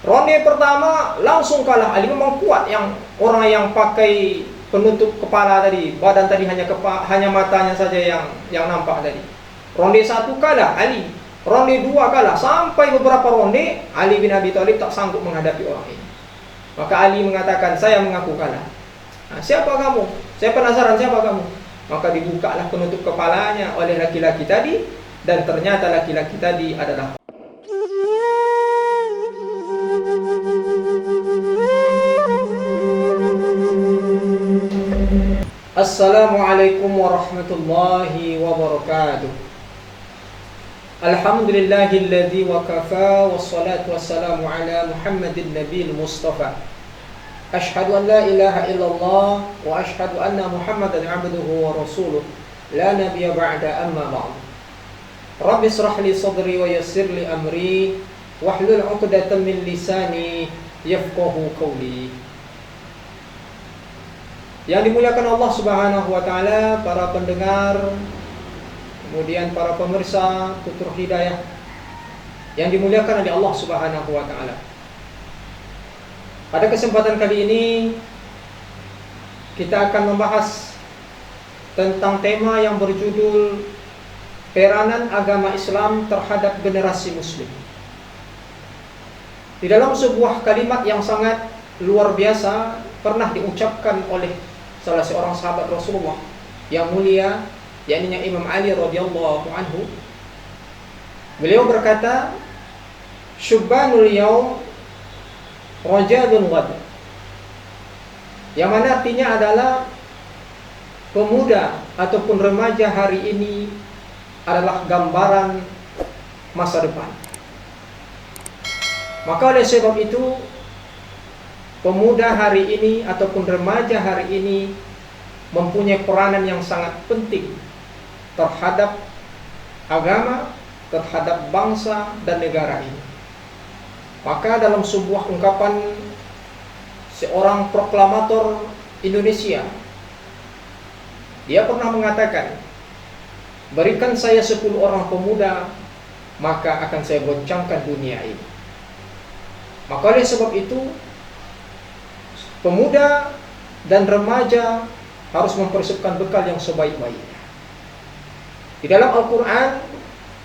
Ronde pertama langsung kalah. Ali memang kuat, yang orang yang pakai penutup kepala tadi, badan tadi hanya matanya saja yang nampak tadi. Ronde 1 kalah Ali. Ronde 2 kalah. Sampai beberapa ronde Ali bin Abi Thalib tak sanggup menghadapi orang ini. Maka Ali mengatakan, saya mengaku kalah. Nah, siapa kamu? Saya penasaran, siapa kamu? Maka dibukalah penutup kepalanya oleh laki-laki tadi, dan ternyata laki-laki tadi adalah Assalamualaikum warahmatullahi wabarakatuh. Alhamdulillahilladzi wa kafa, wassalatu wassalamu ala Muhammadin nabiyil mustafa. Ashhadu an la ilaha illallah wa ashhadu anna Muhammadan abduhu wa rasuluh, la nabiyya ba'da, amma ba'd. Rabbi israh li sadri wa yassir li amri wahlul 'uqdatam min lisani yafqahu qawli. Yang dimuliakan Allah Subhanahu wa taala, para pendengar, kemudian para pemirsa Tutur Hidayah yang dimuliakan oleh Allah Subhanahu wa taala. Pada kesempatan kali ini kita akan membahas tentang tema yang berjudul peranan agama Islam terhadap generasi muslim. Di dalam sebuah kalimat yang sangat luar biasa pernah diucapkan oleh salah seorang sahabat Rasulullah yang mulia, yakni Imam Ali radhiyallahu anhu. Beliau berkata, "Syubbanul yaum rajalun ghad." Yang mana artinya adalah pemuda ataupun remaja hari ini adalah gambaran masa depan. Maka oleh sebab itu, pemuda hari ini ataupun remaja hari ini mempunyai peranan yang sangat penting terhadap agama, terhadap bangsa dan negara ini. Maka dalam sebuah ungkapan seorang proklamator Indonesia, dia pernah mengatakan, berikan saya 10 orang pemuda, maka akan saya goncangkan dunia ini. Maka oleh sebab itu, pemuda dan remaja harus mempersiapkan bekal yang sebaik-baiknya. Di dalam Al-Quran,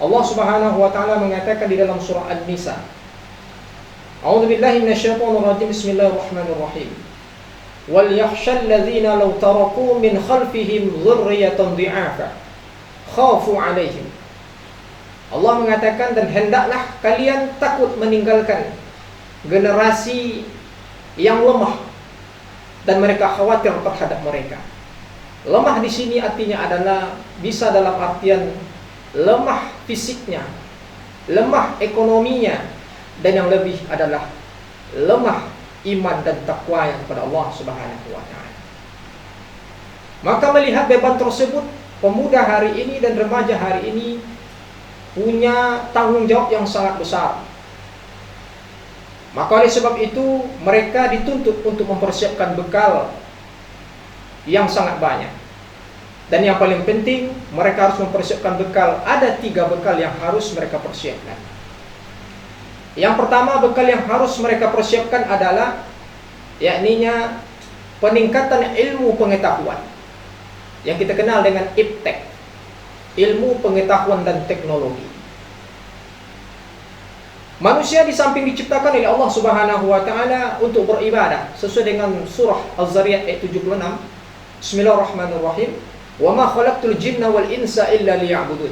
Allah Subhanahu wa ta'ala mengatakan di dalam surah An-Nisa, A'udzubillahi minasyaitonir rajim, bismillahirrahmanirrahim. Wal yakhshal ladzina law taraku min khalfihim dzurriyyatan dhi'afa khafu 'alaihim. Allah mengatakan, dan hendaklah kalian takut meninggalkan generasi yang lemah dan mereka khawatir terhadap mereka. Lemah di sini artinya adalah bisa dalam artian lemah fisiknya, lemah ekonominya, dan yang lebih adalah lemah iman dan takwanya kepada Allah Subhanahu wa taala. Maka melihat beban tersebut, pemuda hari ini dan remaja hari ini punya tanggung jawab yang sangat besar. Maka oleh sebab itu mereka dituntut untuk mempersiapkan bekal yang sangat banyak. Dan yang paling penting, mereka harus mempersiapkan bekal. Ada 3 bekal yang harus mereka persiapkan. Yang pertama, bekal yang harus mereka persiapkan adalah yakninya peningkatan ilmu pengetahuan, yang kita kenal dengan iptek, ilmu pengetahuan dan teknologi. Manusia di samping diciptakan oleh Allah Subhanahu wa taala untuk beribadah sesuai dengan surah Az-Zariyat ayat 76. Bismillahirrahmanirrahim. Wa ma khalaqtul jinna wal insa illa liya'budun.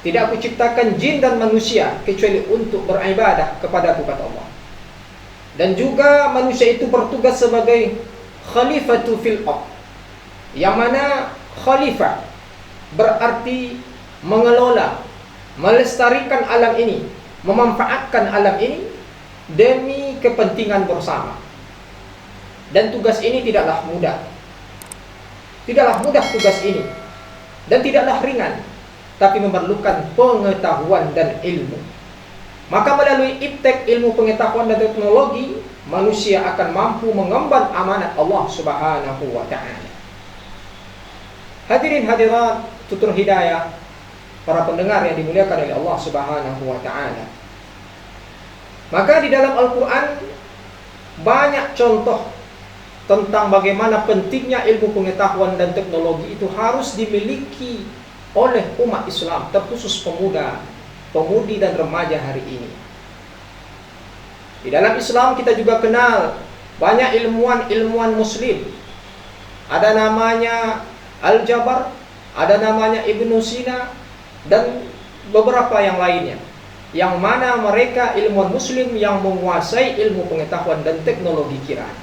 Tidak aku ciptakan jin dan manusia kecuali untuk beribadah kepadaku, kata Allah. Dan juga manusia itu bertugas sebagai khalifatu fil ardh. Yang mana khalifah berarti mengelola, melestarikan alam ini, memanfaatkan alam ini demi kepentingan bersama. Dan tugas ini tidaklah mudah. Tidaklah mudah tugas ini, dan tidaklah ringan, tapi memerlukan pengetahuan dan ilmu. Maka melalui iptek, ilmu pengetahuan dan teknologi, manusia akan mampu mengemban amanat Allah Subhanahu wa ta'ala. Hadirin hadirat Tutur Hidayah, para pendengar yang dimuliakan oleh Allah Subhanahu wa ta'ala. Maka di dalam Al-Quran banyak contoh tentang bagaimana pentingnya ilmu pengetahuan dan teknologi itu harus dimiliki oleh umat Islam, terkhusus pemuda, pemudi dan remaja hari ini. Di dalam Islam kita juga kenal banyak ilmuwan muslim. Ada namanya Al-Jabar, ada namanya Ibnu Sina, dan beberapa yang lainnya. Yang mana mereka ilmuwan muslim yang menguasai ilmu pengetahuan dan teknologi kiraan.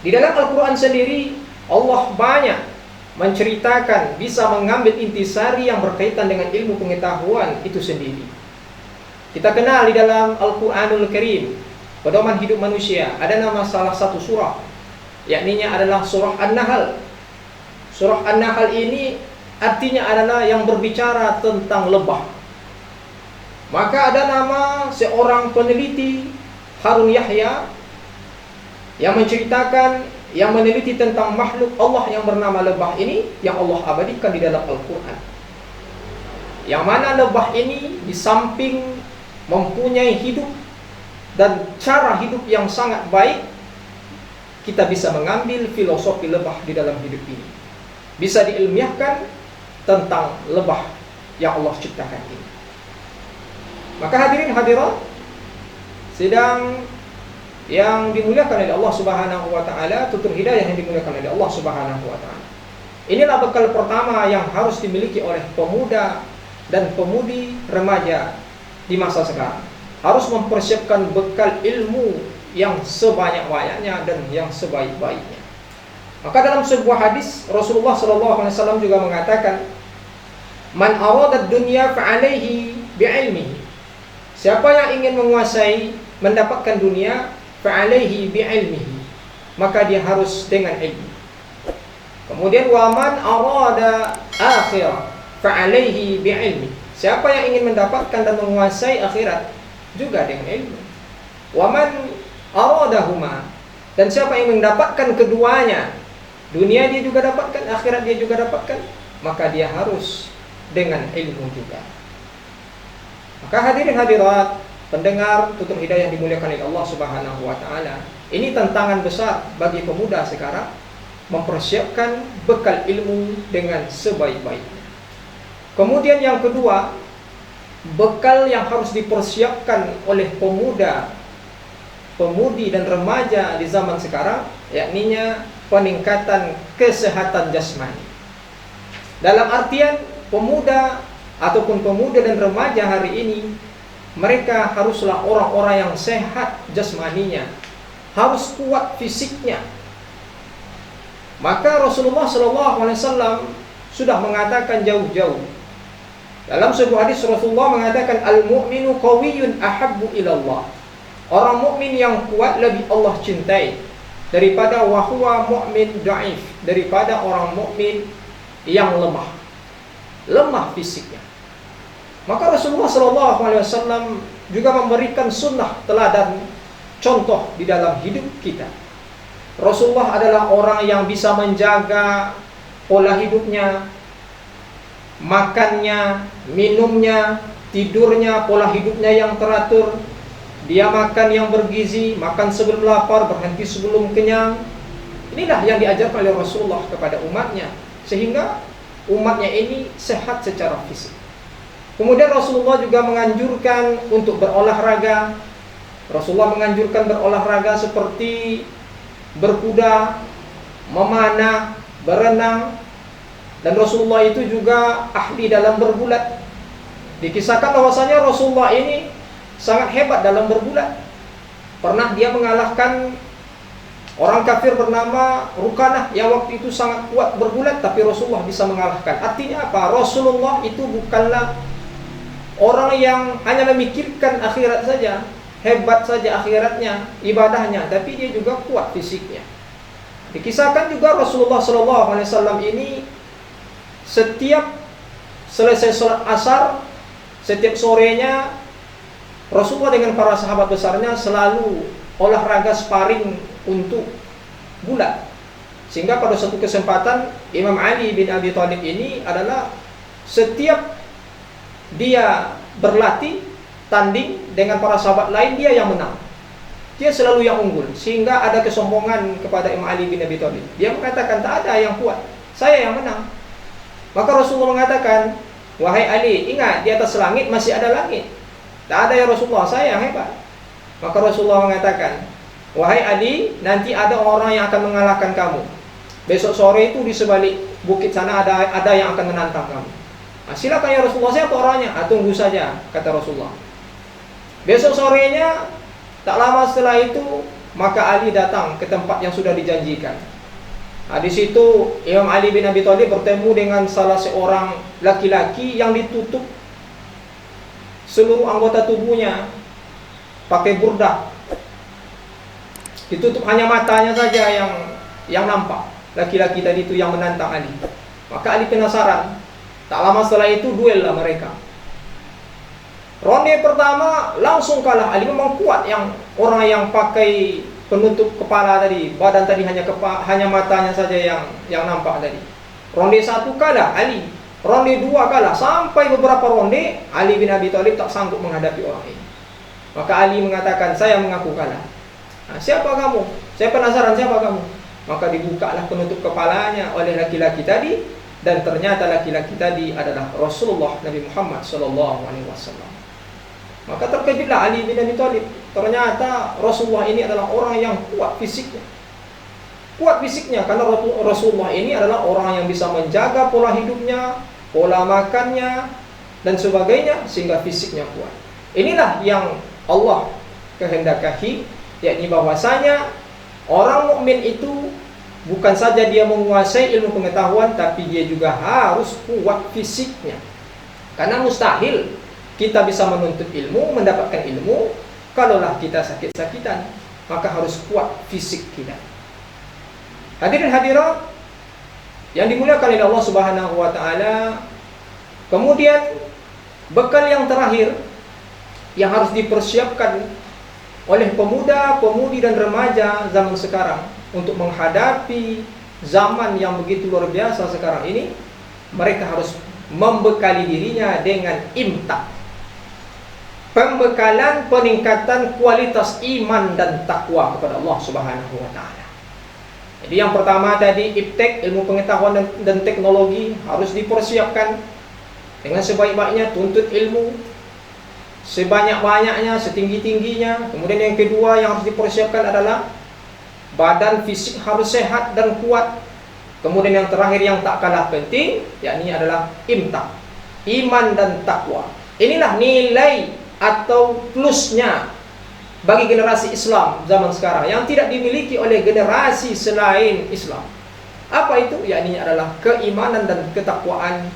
Di dalam Al-Quran sendiri, Allah banyak menceritakan bisa mengambil intisari yang berkaitan dengan ilmu pengetahuan itu sendiri. Kita kenal di dalam Al-Quranul Karim, pedoman hidup manusia, ada nama salah satu surah, yakninya adalah surah An-Nahl. Surah An-Nahl ini artinya adalah yang berbicara tentang lebah. Maka ada nama seorang peneliti, Harun Yahya, yang menceritakan, yang meneliti tentang makhluk Allah yang bernama lebah ini, yang Allah abadikan di dalam Al-Quran. Yang mana lebah ini di samping mempunyai hidup dan cara hidup yang sangat baik, kita bisa mengambil filosofi lebah di dalam hidup ini. Bisa diilmiahkan tentang lebah yang Allah ciptakan ini. Maka hadirin hadirat sidang yang dimuliakan oleh Allah Subhanahu wa taala, tutur hidayah yang dimuliakan oleh Allah Subhanahu wa taala. Inilah bekal pertama yang harus dimiliki oleh pemuda dan pemudi remaja di masa sekarang. Harus mempersiapkan bekal ilmu yang sebanyak-banyaknya dan yang sebaik-baiknya. Maka dalam sebuah hadis Rasulullah SAW juga mengatakan, "Man arada dunya fa'alaihi bi'ilmihi." Siapa yang ingin menguasai, mendapatkan dunia, fa'alaihi bi'ilmihi, maka dia harus dengan ilmu. Kemudian wa man arada akhirah fa'alaihi bi'ilmi. Siapa yang ingin mendapatkan dan menguasai akhirat juga dengan ilmu. Wa man aradahuma, dan siapa yang mendapatkan keduanya, dunia dia juga dapatkan, akhirat dia juga dapatkan, maka dia harus dengan ilmu juga. Maka hadirin hadirat pendengar tutur hidayah yang dimuliakan oleh Allah Subhanahu wa taala, ini tantangan besar bagi pemuda sekarang mempersiapkan bekal ilmu dengan sebaik-baiknya. Kemudian yang kedua, bekal yang harus dipersiapkan oleh pemuda, pemudi dan remaja di zaman sekarang, yakninya peningkatan kesehatan jasmani. Dalam artian pemuda ataupun pemuda dan remaja hari ini, mereka haruslah orang-orang yang sehat jasmaninya, harus kuat fisiknya. Maka Rasulullah SAW sudah mengatakan jauh-jauh. Dalam sebuah hadis Rasulullah mengatakan, "Al-mu'minu qawiyyun ahabbu ilallah." Orang mukmin yang kuat lebih Allah cintai daripada wa huwa mu'min dhaif, daripada orang mukmin yang lemah fisiknya. Maka Rasulullah SAW juga memberikan sunnah teladan contoh di dalam hidup kita. Rasulullah adalah orang yang bisa menjaga pola hidupnya, makannya, minumnya, tidurnya, pola hidupnya yang teratur. Dia makan yang bergizi, makan sebelum lapar, berhenti sebelum kenyang. Inilah yang diajarkan oleh Rasulullah kepada umatnya, sehingga umatnya ini sehat secara fisik. Kemudian Rasulullah juga menganjurkan untuk berolahraga. Rasulullah menganjurkan berolahraga seperti berkuda, memanah, berenang. Dan Rasulullah itu juga ahli dalam bergulat. Dikisahkan bahwasanya Rasulullah ini sangat hebat dalam bergulat. Pernah dia mengalahkan orang kafir bernama Rukanah yang waktu itu sangat kuat bergulat, tapi Rasulullah bisa mengalahkan. Artinya apa? Rasulullah itu bukanlah orang yang hanya memikirkan akhirat saja, hebat saja akhiratnya, ibadahnya, tapi dia juga kuat fisiknya. Dikisahkan juga Rasulullah SAW ini setiap selesai sholat asar, setiap sorenya Rasulullah dengan para sahabat besarnya selalu olahraga sparring untuk gulat. Sehingga pada suatu kesempatan Imam Ali bin Abi Thalib ini adalah setiap dia berlatih, tanding dengan para sahabat lain, dia yang menang. Dia selalu yang unggul, sehingga ada kesombongan kepada Imam Ali bin Abi Thalib. Dia mengatakan, tak ada yang kuat, saya yang menang. Maka Rasulullah mengatakan, wahai Ali, ingat di atas langit masih ada langit. Tak ada ya Rasulullah, saya yang hebat. Maka Rasulullah mengatakan, wahai Ali, nanti ada orang yang akan mengalahkan kamu. Besok sore itu di sebalik bukit sana ada yang akan menantang kamu. Nah, silakan ya Rasulullah, siapa orangnya? Tunggu saja, kata Rasulullah. Besok sorenya, tak lama setelah itu, maka Ali datang ke tempat yang sudah dijanjikan. Nah, di situ Imam Ali bin Abi Thalib bertemu dengan salah seorang laki-laki yang ditutup seluruh anggota tubuhnya pakai burdah. Ditutup hanya matanya saja yang nampak. Laki-laki tadi itu yang menantang Ali. Maka Ali penasaran. Tak lama setelah itu duel lah mereka. Ronde pertama langsung kalah. Ali memang kuat, yang orang yang pakai penutup kepala tadi, badan tadi hanya matanya saja yang nampak tadi. Ronde 1 kalah Ali. Ronde 2 kalah. Sampai beberapa ronde Ali bin Abi Thalib tak sanggup menghadapi orang ini. Maka Ali mengatakan, saya mengaku kalah. Nah, siapa kamu? Saya penasaran, siapa kamu? Maka dibukalah penutup kepalanya oleh laki-laki tadi, dan ternyata laki-laki tadi adalah Rasulullah Nabi Muhammad SAW. Maka terkejutlah Ali bin Abi Thalib. Ternyata Rasulullah ini adalah orang yang kuat fisiknya. Kuat fisiknya karena Rasulullah ini adalah orang yang bisa menjaga pola hidupnya, pola makannya, dan sebagainya, sehingga fisiknya kuat. Inilah yang Allah kehendaki, yakni bahwasanya orang mukmin itu bukan saja dia menguasai ilmu pengetahuan, tapi dia juga harus kuat fisiknya. Karena mustahil kita bisa menuntut ilmu, mendapatkan ilmu, kalaulah kita sakit-sakitan, maka harus kuat fisik kita. Hadirin hadirat yang dimuliakan oleh Allah Subhanahu wa taala, kemudian bekal yang terakhir yang harus dipersiapkan oleh pemuda, pemudi dan remaja zaman sekarang untuk menghadapi zaman yang begitu luar biasa sekarang ini, mereka harus membekali dirinya dengan imtak. Pembekalan peningkatan kualitas iman dan takwa kepada Allah Subhanahu wa taala. Jadi yang pertama tadi, iptek, ilmu pengetahuan dan teknologi harus dipersiapkan dengan sebaik-baiknya, tuntut ilmu sebanyak-banyaknya, setinggi-tingginya. Kemudian yang kedua yang harus dipersiapkan adalah badan fisik harus sehat dan kuat. Kemudian yang terakhir yang tak kalah penting, yakni adalah imtak, iman dan takwa. Inilah nilai atau plusnya bagi generasi Islam zaman sekarang yang tidak dimiliki oleh generasi selain Islam. Apa itu? Yakni adalah keimanan dan ketakwaan,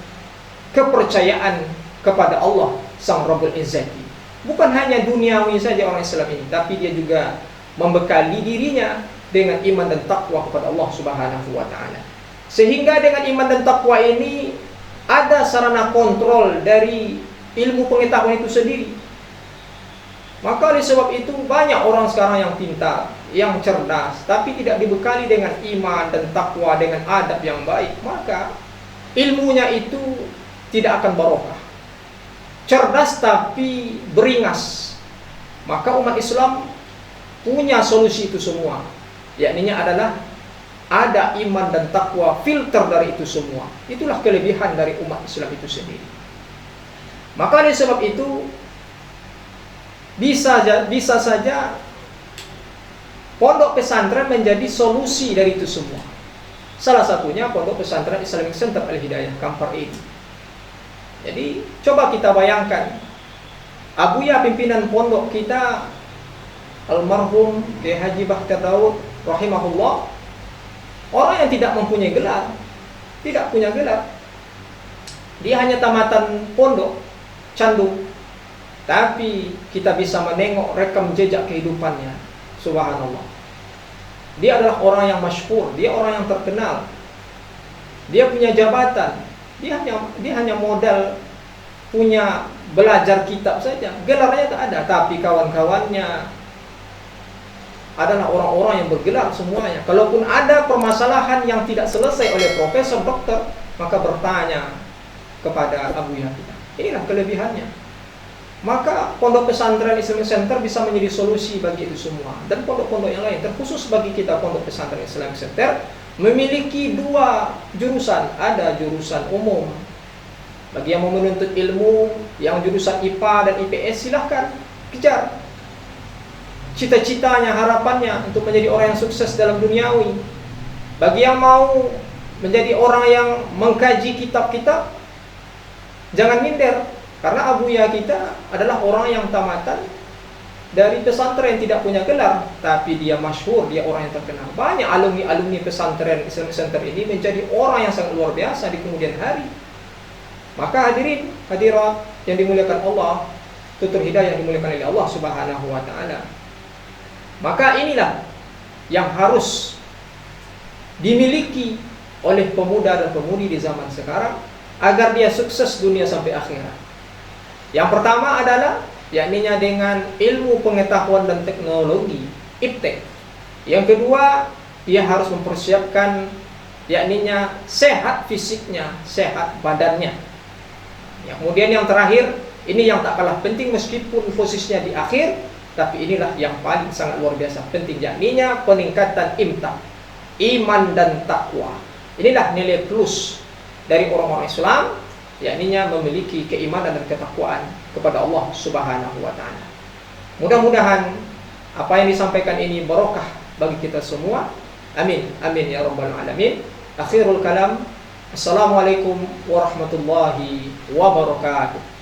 kepercayaan kepada Allah Sang Rabbul Izzati. Bukan hanya duniawi saja orang Islam ini, tapi dia juga membekali dirinya dengan iman dan takwa kepada Allah Subhanahu wa taala. Sehingga dengan iman dan takwa ini ada sarana kontrol dari ilmu pengetahuan itu sendiri. Maka oleh sebab itu banyak orang sekarang yang pintar, yang cerdas, tapi tidak dibekali dengan iman dan takwa, dengan adab yang baik, maka ilmunya itu tidak akan barokah. Cerdas tapi beringas. Maka umat Islam punya solusi itu semua, yakninya adalah ada iman dan takwa, filter dari itu semua. Itulah kelebihan dari umat Islam itu sendiri. Maka oleh sebab itu bisa saja pondok pesantren menjadi solusi dari itu semua. Salah satunya pondok pesantren Islamic Center Al-Hidayah Kampar ini. Jadi coba kita bayangkan, Abuya pimpinan pondok kita almarhum Kiai Haji Bakhtiar Daud rahimahullah, orang yang tidak mempunyai gelar, tidak punya gelar. Dia hanya tamatan pondok, candu. Tapi kita bisa menengok rekam jejak kehidupannya. Subhanallah. Dia adalah orang yang masyhur, dia orang yang terkenal. Dia punya jabatan. Dia hanya modal punya belajar kitab saja. Gelarnya tak ada, tapi kawan-kawannya adalah orang-orang yang bergelar semuanya. Kalaupun ada permasalahan yang tidak selesai oleh profesor, dokter, maka bertanya kepada Abu Yahya. Inilah kelebihannya. maka pondok pesantren Islamic Center bisa menjadi solusi bagi itu semua. Dan pondok-pondok yang lain, terkhusus bagi kita pondok pesantren Islamic Center, memiliki dua jurusan. Ada jurusan umum, bagi yang mau menuntut ilmu, yang jurusan IPA dan IPS silahkan kejar cita-citanya, harapannya untuk menjadi orang yang sukses dalam duniawi. Bagi yang mau menjadi orang yang mengkaji kitab-kitab, jangan minder, karena abuya kita adalah orang yang tamatan dari pesantren, tidak punya gelar, tapi dia masyhur, dia orang yang terkenal. Banyak alumni-alumni pesantren Islamic Center ini menjadi orang yang sangat luar biasa di kemudian hari. Maka hadirin, hadirat yang dimuliakan Allah, tutur hidayah yang dimuliakan oleh Allah Subhanahu wa taala. Maka inilah yang harus dimiliki oleh pemuda dan pemudi di zaman sekarang agar dia sukses dunia sampai akhirat. Yang pertama adalah yakninya dengan ilmu pengetahuan dan teknologi, iptek. Yang kedua, dia harus mempersiapkan yakninya sehat fisiknya, sehat badannya. Ya, kemudian yang terakhir, ini yang tak kalah penting meskipun posisinya di akhir, tapi inilah yang paling sangat luar biasa penting, yakninya peningkatan iman dan takwa. Inilah nilai plus dari orang-orang Islam, yakninya memiliki keimanan dan ketakwaan kepada Allah Subhanahu wa taala. Mudah-mudahan apa yang disampaikan ini barokah bagi kita semua. Amin. Amin ya rabbal alamin. Akhirul kalam. Assalamualaikum warahmatullahi wabarakatuh.